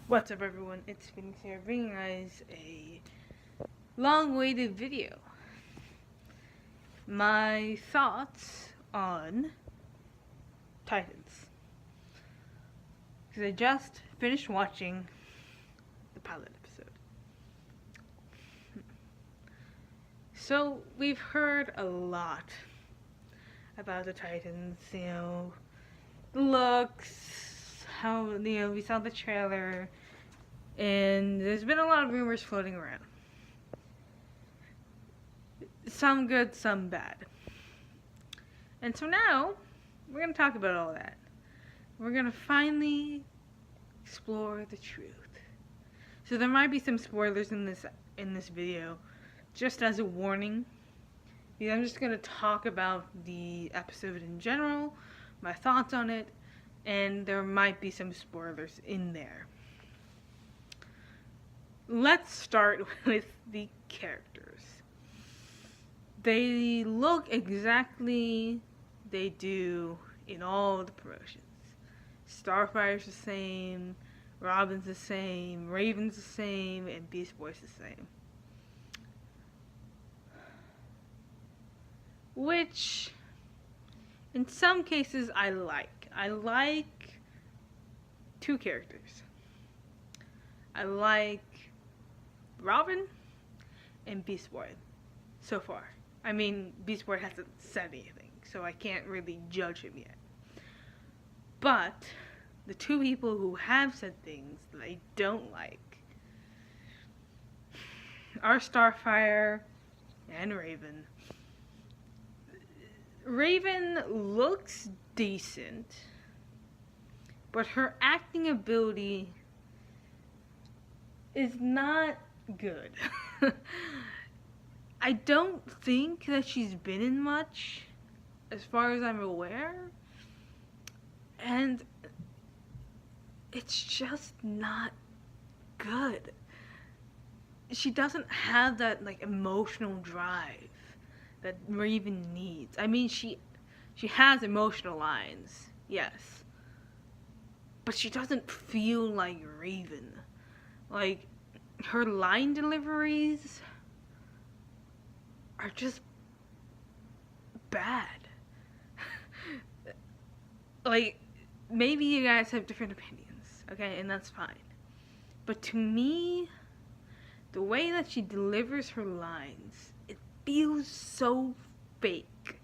What's up, everyone? It's Phoenix here, bringing you guys a long-awaited video. My thoughts on Titans. Because I just finished watching the pilot episode. So, we've heard a lot about the Titans, the looks, how, we saw the trailer, and there's been a lot of rumors floating around. Some good, some bad. And so now, we're going to talk about all that. We're going to finally explore the truth. So there might be some spoilers in this video, just as a warning. I'm just going to talk about the episode in general, my thoughts on it, and there might be some spoilers in there. Let's start with the characters. They look exactly they do in all the promotions. Starfire's the same, Robin's the same, Raven's the same, and Beast Boy's the same. Which, in some cases, I like. I like two characters. I like Robin and Beast Boy so far. I mean, Beast Boy hasn't said anything, so I can't really judge him yet. But the two people who have said things that I don't like are Starfire and Raven. Raven looks decent, but her acting ability is not good. I don't think that she's been in much, as far as I'm aware, and it's just not good. She doesn't have that emotional drive that Raven needs. I mean, she has emotional lines, yes, but she doesn't feel like Raven. Like, her line deliveries are just bad. Like, maybe you guys have different opinions, okay, and that's fine. But to me, the way that she delivers her lines, it feels so fake.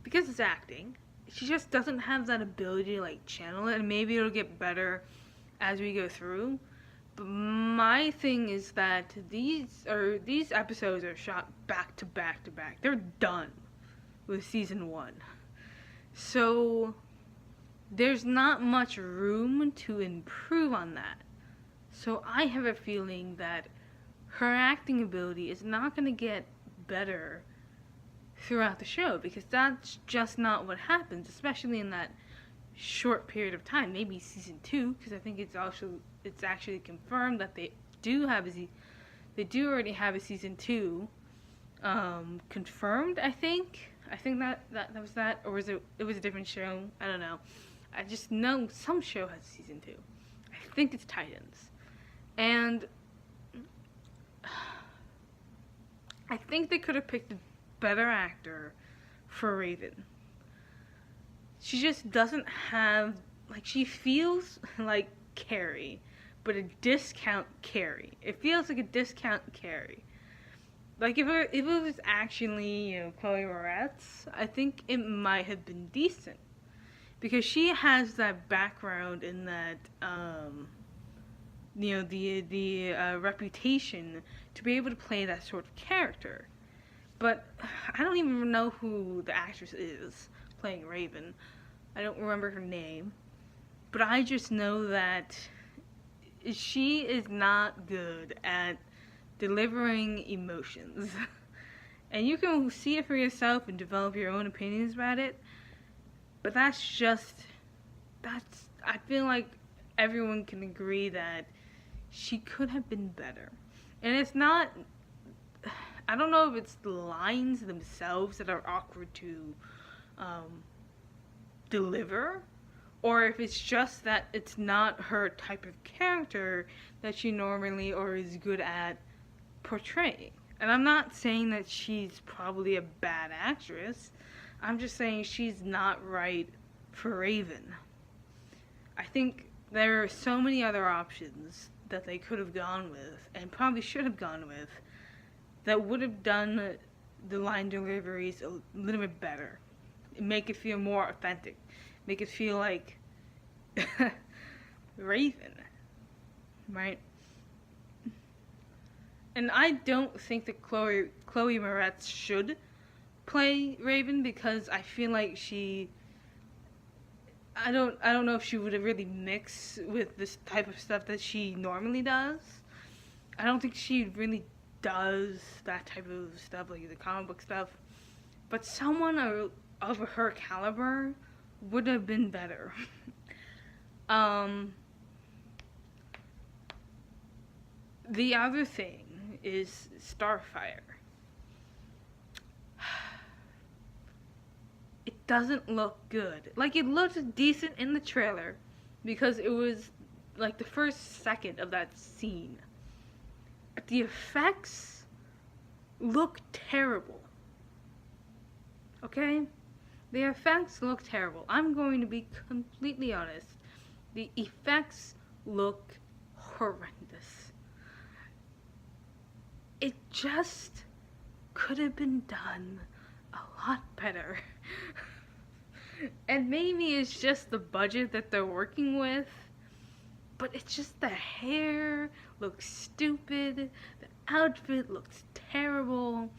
Because it's acting, she just doesn't have that ability to channel it, and maybe it'll get better as we go through. But my thing is that these episodes are shot back to back to back. They're done with season 1. So there's not much room to improve on that. So I have a feeling that her acting ability is not going to get better throughout the show, because that's just not what happens, especially in that short period of time. Maybe season 2, because I think it's actually confirmed that they do already have a season 2 confirmed. I think that was that, or was it was a different show. I don't know. I just know some show has a season 2. I think it's Titans, and I think they could have picked a better actor for Raven. She just doesn't have, she feels like Carrie, but a discount Carrie. It feels like a discount Carrie. Like, if it was actually, Chloe Moretz, I think it might have been decent. Because she has that background in that, the reputation to be able to play that sort of character. But I don't even know who the actress is playing Raven. I don't remember her name. But I just know that she is not good at delivering emotions. And you can see it for yourself and develop your own opinions about it. But I feel like everyone can agree that she could have been better. And it's not, I don't know if it's the lines themselves that are awkward to deliver, or if it's just that it's not her type of character that she normally or is good at portraying. And I'm not saying that she's probably a bad actress. I'm just saying she's not right for Raven. I think there are so many other options that they could have gone with, and probably should have gone with, that would have done the line deliveries a little bit better. Make it feel more authentic. Make it feel like Raven, right? And I don't think that Chloe Moretz should play Raven, because I feel like I don't know if she would really mix with this type of stuff that she normally does. I don't think she really does that type of stuff, like the comic book stuff. But someone of her caliber would have been better. The other thing is Starfire. It doesn't look good. Like, it looked decent in the trailer because it was like the first second of that scene. But the effects look terrible. Okay? The effects look terrible. I'm going to be completely honest. The effects look horrendous. It just could have been done a lot better. And maybe it's just the budget that they're working with, but it's just the hair looks stupid, the outfit looks terrible,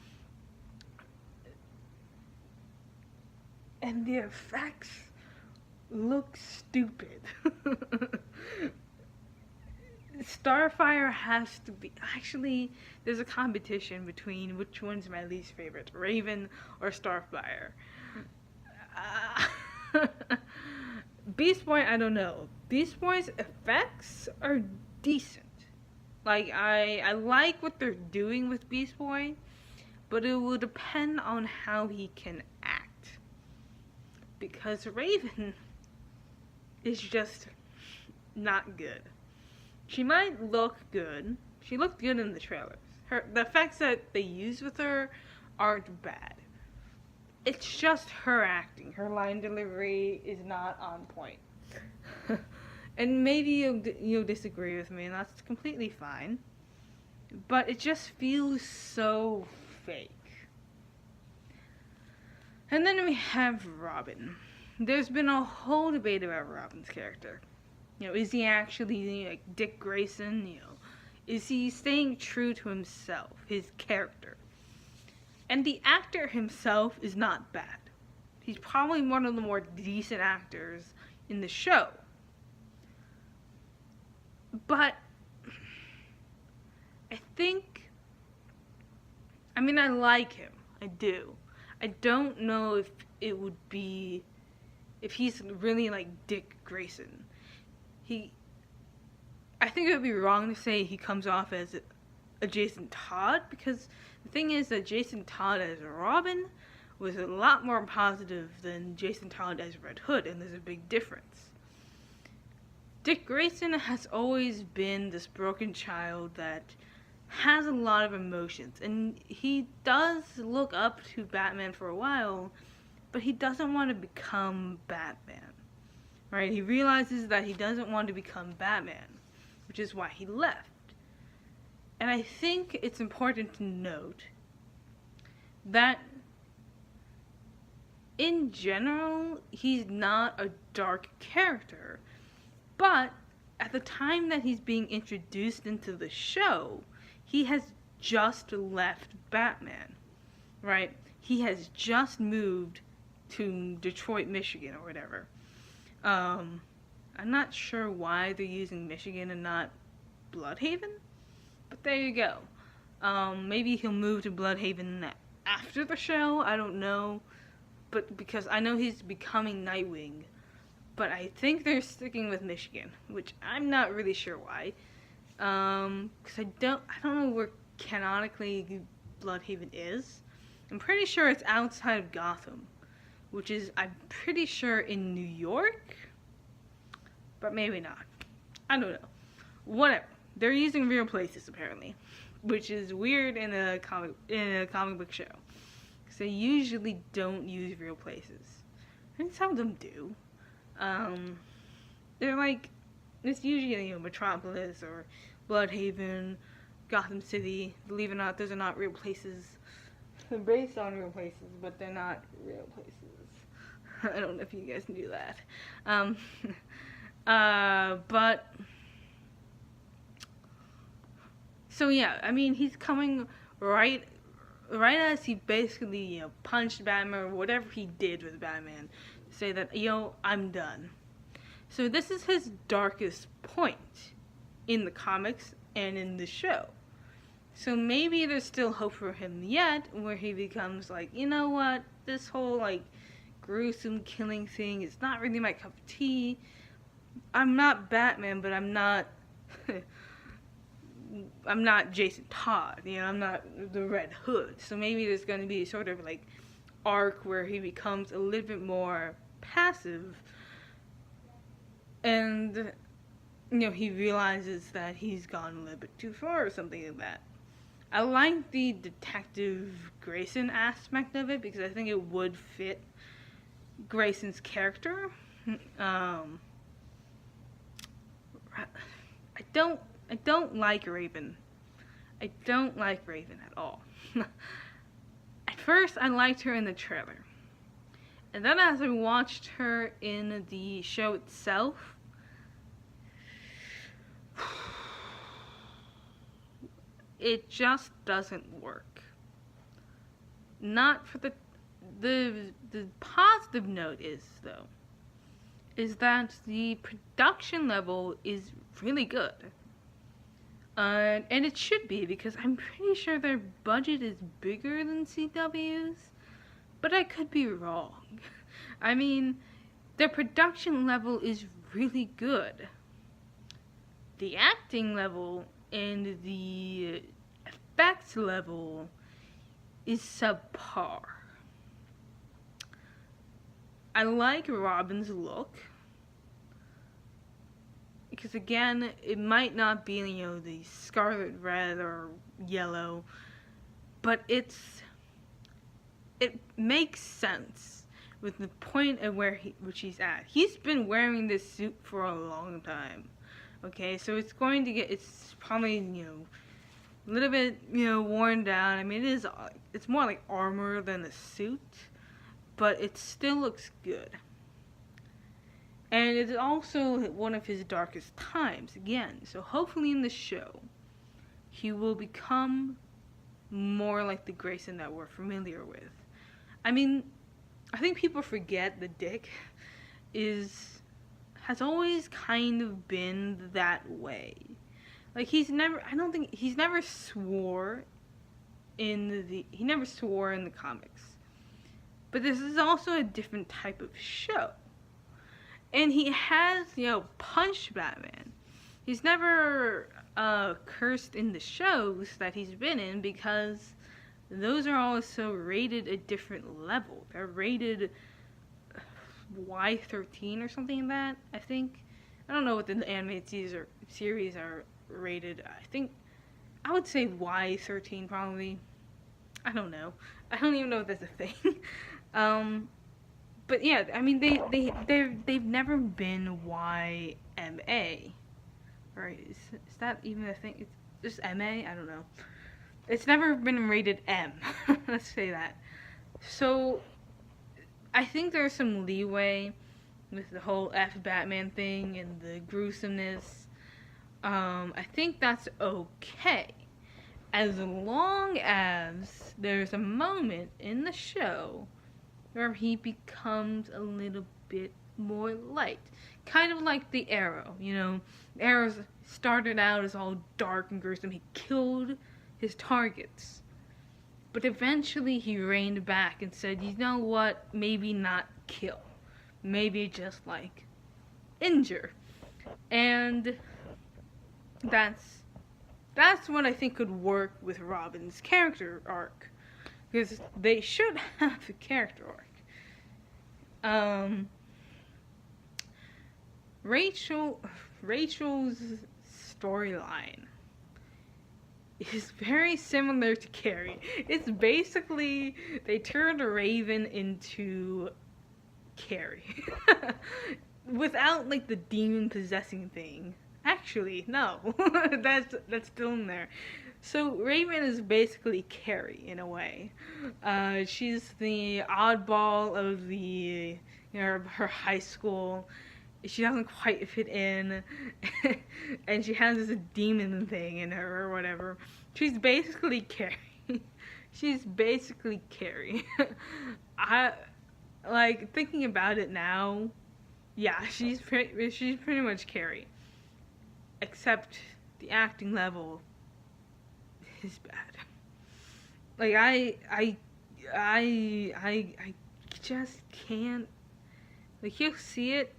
and the effects look stupid. Starfire has to be... Actually, there's a competition between which one's my least favorite, Raven or Starfire. Beast Boy, I don't know. Beast Boy's effects are decent. Like, I like what they're doing with Beast Boy, but it will depend on how he can act. Because Raven is just not good. She might look good. She looked good in the trailers. The effects that they use with her aren't bad. It's just her acting. Her line delivery is not on point. And maybe you'll disagree with me, and that's completely fine. But it just feels so fake. And then we have Robin. There's been a whole debate about Robin's character. Is he actually like Dick Grayson? Is he staying true to himself, his character? And the actor himself is not bad. He's probably one of the more decent actors in the show. But I think, I like him. I do. I don't know if it would be, if he's really like Dick Grayson. I think it would be wrong to say he comes off as a Jason Todd, because the thing is that Jason Todd as Robin was a lot more positive than Jason Todd as Red Hood, and there's a big difference. Dick Grayson has always been this broken child that has a lot of emotions, and he does look up to Batman for a while, but he doesn't want to become Batman. Right? He realizes that he doesn't want to become Batman, which is why he left. And I think it's important to note that in general, he's not a dark character. But at the time that he's being introduced into the show, he has just left Batman, right? He has just moved to Detroit, Michigan, or whatever. I'm not sure why they're using Michigan and not Bloodhaven, but there you go. Maybe he'll move to Bloodhaven after the show, I don't know, but because I know he's becoming Nightwing, but I think they're sticking with Michigan, which I'm not really sure why, because I don't know where canonically Bloodhaven is. I'm pretty sure it's outside of Gotham, which is, I'm pretty sure, in New York. but maybe not. I don't know. Whatever. They're using real places apparently, which is weird in a comic book show, because they usually don't use real places. I think some of them do. They're like, it's usually, Metropolis or Bloodhaven, Gotham City. Believe it or not, those are not real places. They're based on real places, but they're not real places. I don't know if you guys knew that. But so yeah, I mean, he's coming right as he basically, punched Batman or whatever he did with Batman, to say that, I'm done. So this is his darkest point in the comics and in the show. So maybe there's still hope for him yet, where he becomes like, you know what, this whole, gruesome killing thing is not really my cup of tea. I'm not Batman, but I'm not I'm not Jason Todd, I'm not the Red Hood. So maybe there's going to be sort of arc where he becomes a little bit more passive, and he realizes that he's gone a little bit too far or something like that. I like the Detective Grayson aspect of it, because I think it would fit Grayson's character. I don't like Raven. I don't like Raven at all. At first, I liked her in the trailer. And then as I watched her in the show itself, it just doesn't work. Not for the positive note is that the production level is really good. And it should be, because I'm pretty sure their budget is bigger than CW's, but I could be wrong. I mean, their production level is really good. The acting level and the effects level is subpar. I like Robin's look, because again, it might not be, the scarlet red or yellow, but it makes sense with the point of which he's at. He's been wearing this suit for a long time. Okay, so it's probably, a little bit, worn down. I mean, it's more like armor than a suit, but it still looks good. And it's also one of his darkest times, again. So hopefully in the show, he will become more like the Grayson that we're familiar with. I mean, I think people forget that Dick has always kind of been that way. He's never swore in the comics. But this is also a different type of show. And he has, punched Batman. He's never cursed in the shows that he's been in, because those are also rated a different level. They're rated Y13 or something like that, I think. I don't know what the animated series are rated. I would say Y13 probably. I don't know. I don't even know if that's a thing. But yeah, I mean, they've never been YMA, right? Is that even a thing? It's just MA? I don't know. It's never been rated M. Let's say that. So I think there's some leeway with the whole F Batman thing and the gruesomeness. I think that's okay, as long as there's a moment in the show where he becomes a little bit more light. Kind of like the Arrow, Arrow started out as all dark and gruesome. He killed his targets. But eventually he reined back and said, you know what, maybe not kill. Maybe just, injure. And that's what I think could work with Robin's character arc. Because they should have a character arc. Rachel's storyline is very similar to Carrie. It's basically they turned Raven into Carrie. Without like the demon possessing thing. Actually, no. that's still in there. So Raven is basically Carrie in a way. She's the oddball of the her high school. She doesn't quite fit in, and she has this demon thing in her or whatever. She's basically Carrie. She's basically Carrie. I like thinking about it now. Yeah, she's pretty much Carrie, except the acting level is bad. Like I just can't. Like you'll see it,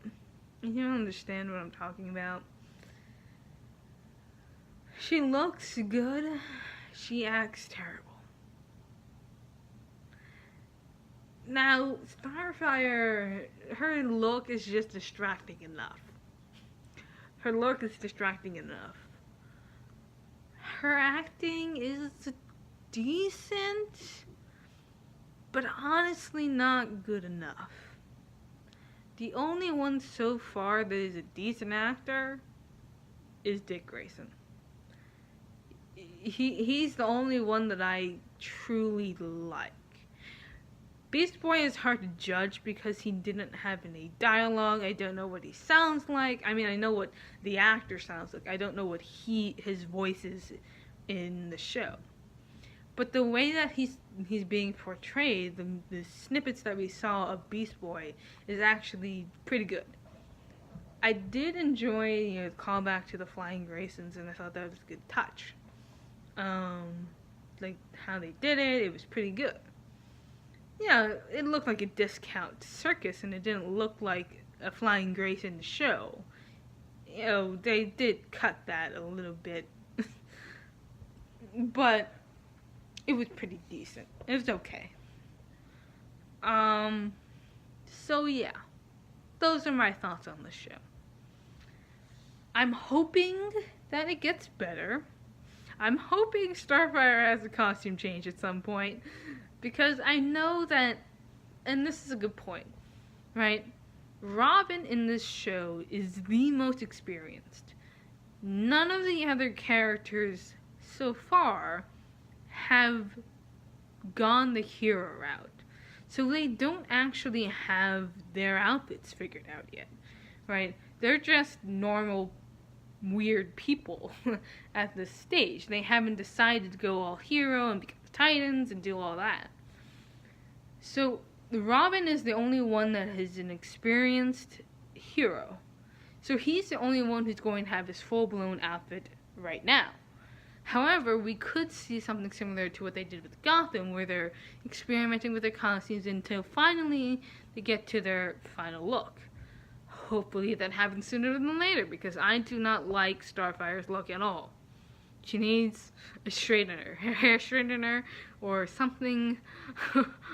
and you don't understand what I'm talking about. She looks good. She acts terrible. Now, Starfire, her look is just distracting enough. Her look is distracting enough. Her acting is decent, but honestly not good enough. The only one so far that is a decent actor is Dick Grayson. He's the only one that I truly like. Beast Boy is hard to judge because he didn't have any dialogue. I don't know what he sounds like. I mean, I know what the actor sounds like. I don't know what his voice is in the show. But the way that he's being portrayed, the snippets that we saw of Beast Boy is actually pretty good. I did enjoy the callback to the Flying Graysons, and I thought that was a good touch. Like how they did it, it was pretty good. Yeah, it looked like a discount circus, and it didn't look like a Flying Grayson show. You know, they did cut that a little bit, but it was pretty decent. It was okay. So yeah, those are my thoughts on the show. I'm hoping that it gets better. I'm hoping Starfire has a costume change at some point. Because I know that, and this is a good point, right? Robin in this show is the most experienced. None of the other characters so far have gone the hero route. So they don't actually have their outfits figured out yet, right? They're just normal, weird people at this stage. They haven't decided to go all hero and become Titans and do all that. So Robin is the only one that is an experienced hero. So he's the only one who's going to have his full-blown outfit right now. However, we could see something similar to what they did with Gotham, where they're experimenting with their costumes until finally they get to their final look. Hopefully that happens sooner than later, because I do not like Starfire's look at all. She needs a straightener, a hair straightener, or something,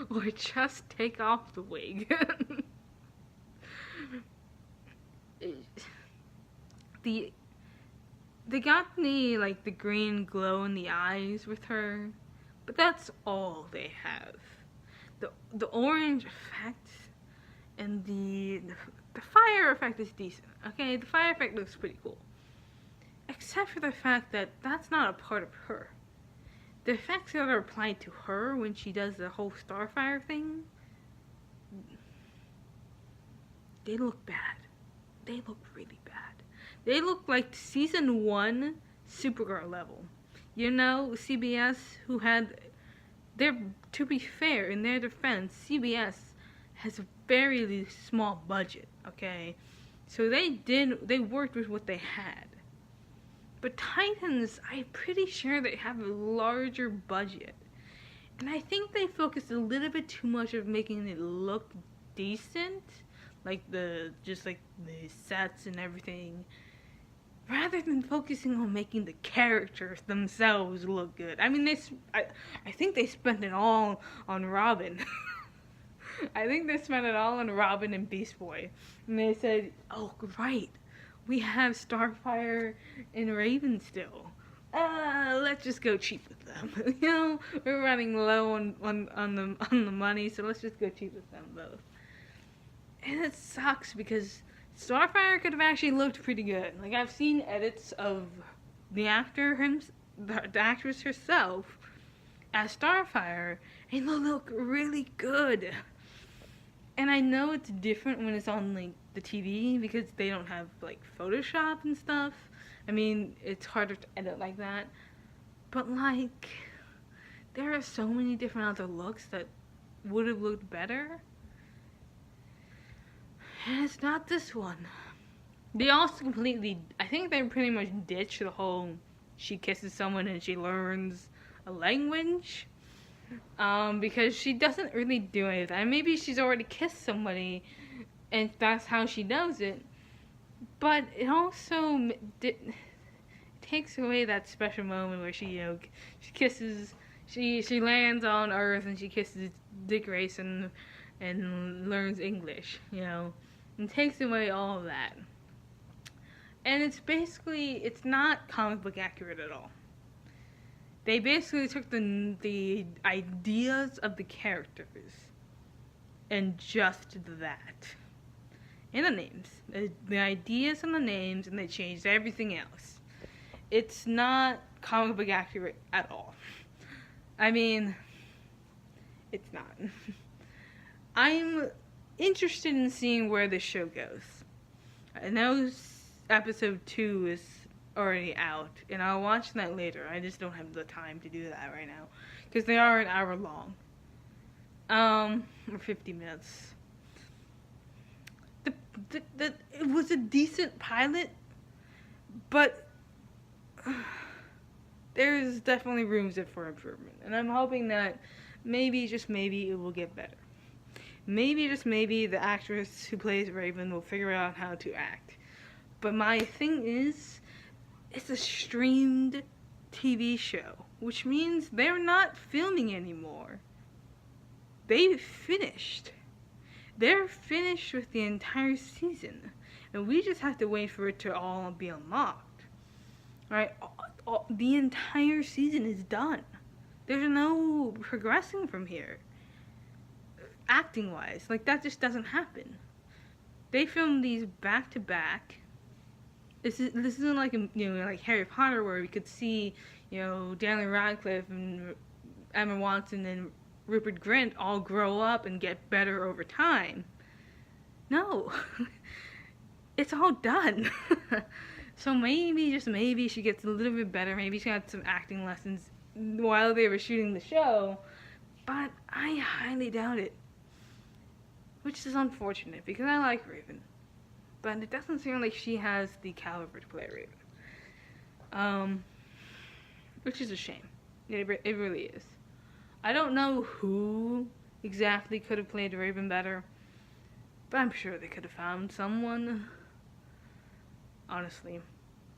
or just take off the wig. They got the green glow in the eyes with her, but that's all they have. The orange effect and the fire effect is decent. Okay, the fire effect looks pretty cool. Except for the fact that that's not a part of her. The effects that are applied to her when she does the whole Starfire thing, they look bad. They look really bad. They look like season 1 Supergirl level. You know, CBS, who had to be fair, in their defense, CBS has a very small budget, okay? So they worked with what they had. But Titans, I'm pretty sure they have a larger budget. And I think they focused a little bit too much of making it look decent. Like the sets and everything. Rather than focusing on making the characters themselves look good. I mean, I think they spent it all on Robin. I think they spent it all on Robin and Beast Boy. And they said, oh, right. we have Starfire and Raven still. Let's just go cheap with them. You know, we're running low on the money, so let's just go cheap with them both. And it sucks because Starfire could have actually looked pretty good. Like, I've seen edits of the actress herself as Starfire, and they look really good. And I know it's different when it's on, like, the TV because they don't have, like, Photoshop and stuff. I mean, it's harder to edit like that. But, like, there are so many different other looks that would have looked better. And it's not this one. They also completely, I think they pretty much ditched the whole she kisses someone and she learns a language. Because she doesn't really do anything. And maybe she's already kissed somebody and that's how she knows it. But it also takes away that special moment where she, she kisses, she lands on Earth and she kisses Dick Grayson and learns English, and takes away all of that. And it's not comic book accurate at all. They basically took the ideas of the characters and just that. And the names. The ideas and the names, and they changed everything else. It's not comic book accurate at all. I mean, it's not. I'm interested in seeing where this show goes. I know episode 2 is already out, and I'll watch that later. I just don't have the time to do that right now, because they are an hour long, or 50 minutes. It was a decent pilot, but there's definitely rooms for improvement, and I'm hoping that maybe, just maybe, it will get better. Maybe, just maybe, the actress who plays Raven will figure out how to act. But my thing is, it's a streamed TV show, which means they're not filming anymore. They've finished. They're finished with the entire season, and we just have to wait for it to all be unlocked. Right? The entire season is done. There's no progressing from here. Acting-wise, like, that just doesn't happen. They film these back to back. This isn't like like Harry Potter, where we could see Daniel Radcliffe and Emma Watson and Rupert Grint all grow up and get better over time. No, it's all done. So maybe, just maybe, she gets a little bit better. Maybe she got some acting lessons while they were shooting the show, but I highly doubt it. Which is unfortunate, because I like Raven. But it doesn't seem like she has the caliber to play Raven. Which is a shame. It really is. I don't know who exactly could have played Raven better, but I'm sure they could have found someone. Honestly.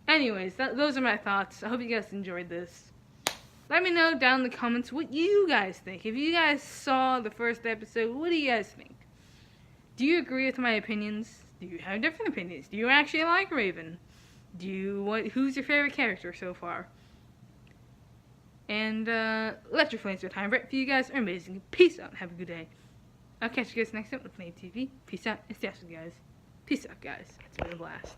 Anyways, those are my thoughts. I hope you guys enjoyed this. Let me know down in the comments what you guys think. If you guys saw the first episode, what do you guys think? Do you agree with my opinions? Do you have different opinions? Do you actually like Raven? Who's your favorite character so far? And let your flames time bright, for you guys are amazing. Peace out and have a good day. I'll catch you guys next time with Flame TV. Peace out and stay awesome, guys. Peace out, guys. It's been a blast.